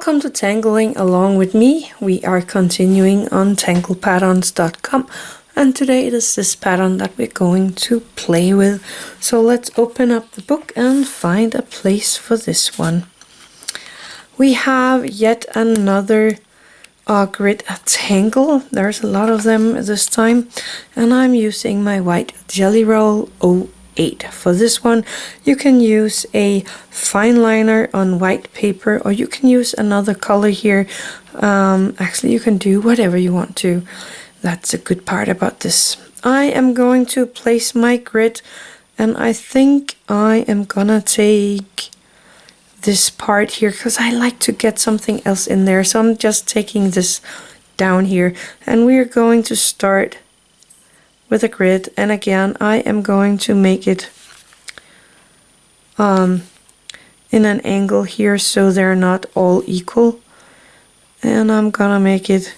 Welcome to Tangling Along with me. We are continuing on tanglepatterns.com, and today it is this pattern that we're going to play with. So let's open up the book and find a place for this one. We have yet another grid tangle. There's a lot of them this time, and I'm using my white Jelly Roll 08. For this one, you can use a fine liner on white paper, or you can use another color here. Actually, you can do whatever you want to. That's a good part about this. I am going to place my grid, and I think I am gonna take this part here because I like to get something else in there. So I'm just taking this down here, and we are going to start with a grid, and again I am going to make it in an angle here so they're not all equal, and I'm gonna make it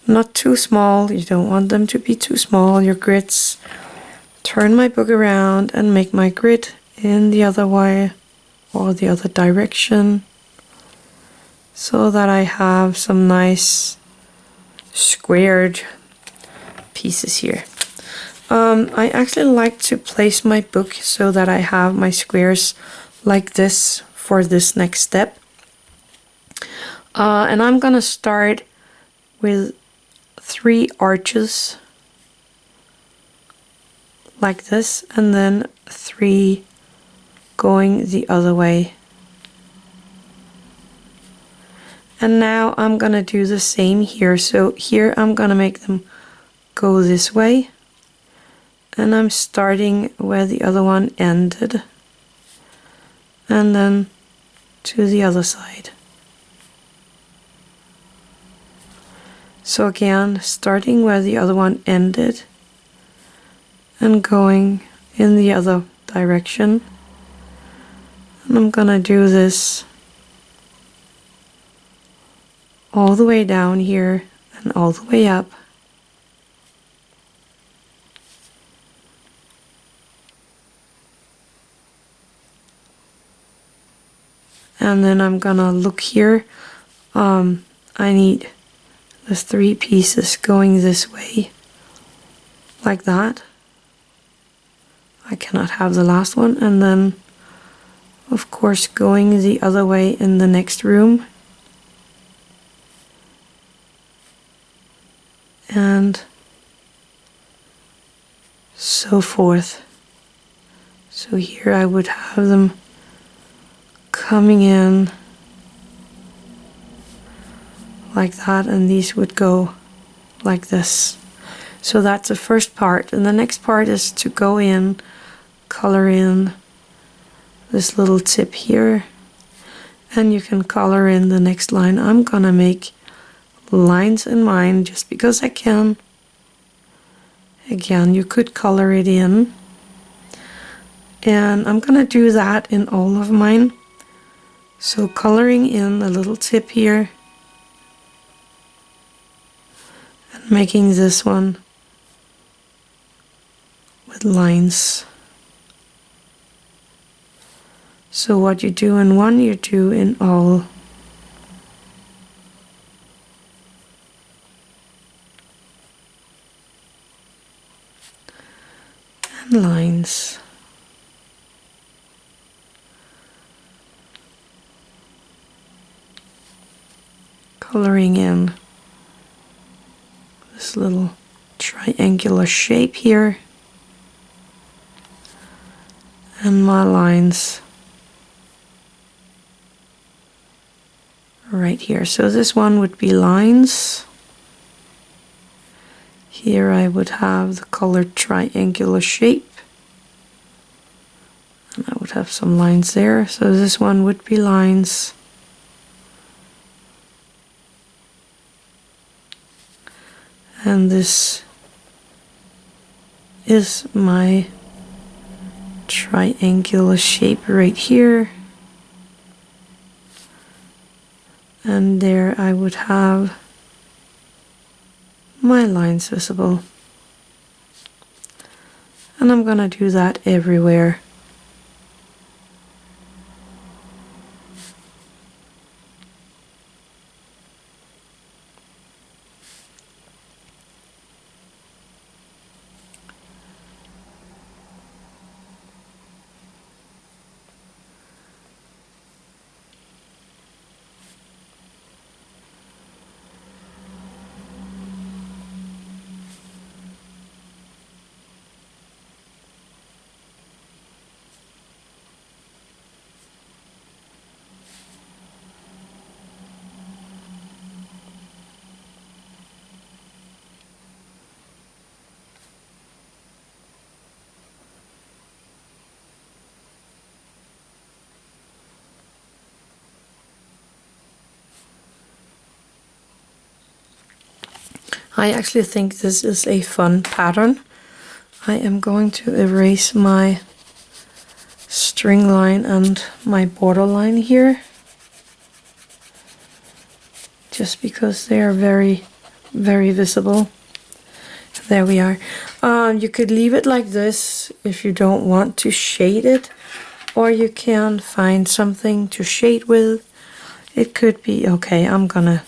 not too small. You don't want them to be too small, your grids. Turn my book around and make my grid in the other way or the other direction so that I have some nice squared pieces here. I actually like to place my book so that I have my squares like this for this next step. And I'm gonna start with 3 arches like this, and then 3 going the other way. And now I'm gonna do the same here. So here I'm gonna make them go this way, and I'm starting where the other one ended, and then to the other side. So again, starting where the other one ended and going in the other direction. And I'm gonna do this all the way down here and all the way up. And then I'm gonna look here. I need the 3 pieces going this way, like that. I cannot have the last one. And then, of course, going the other way in the next room. And so forth. So here I would have them coming in like that, and these would go like this. So that's the first part, and the next part is to go in, color in this little tip here, and you can color in the next line. I'm gonna make lines in mine just because I can. Again, you could color it in, and I'm gonna do that in all of mine. So coloring in a little tip here and making this one with lines. So what you do in one, you do in all. And lines. Coloring in this little triangular shape here, and my lines right here. So this one would be lines. Here I would have the colored triangular shape, and I would have some lines there. So this one would be lines. And this is my triangular shape right here. And there I would have my lines visible. And I'm gonna do that everywhere. I actually think this is a fun pattern. I am going to erase my string line and my border line here, just because they are very, very visible. There we are. You could leave it like this if you don't want to shade it, or you can find something to shade with. It could be, okay, I'm gonna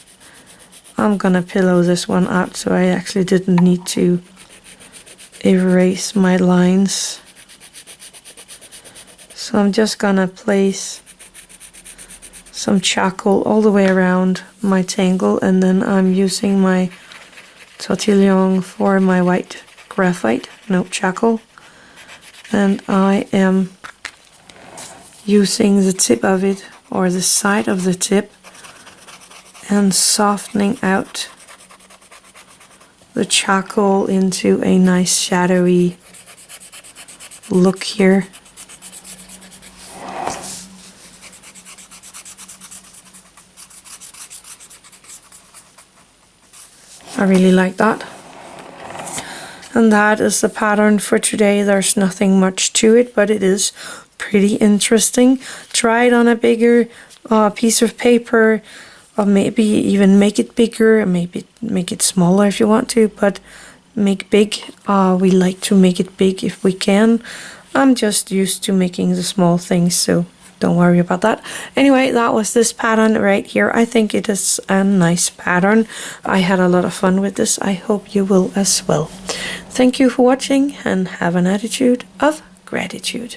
pillow this one out so I actually didn't need to erase my lines. So I'm just gonna place some charcoal all the way around my tangle, and then I'm using my Tortillion for my white graphite, no charcoal, and I am using the tip of it, or the side of the tip, and softening out the charcoal into a nice shadowy look here. I really like that. And that is the pattern for today. There's nothing much to it, but it is pretty interesting. Try it on a bigger piece of paper, or maybe even make it bigger, and maybe make it smaller if you want to, but make big. We like to make it big if we can. I'm just used to making the small things, so don't worry about that. Anyway, that was this pattern right here. I think it is a nice pattern. I had a lot of fun with this. I hope you will as well. Thank you for watching, and have an attitude of gratitude.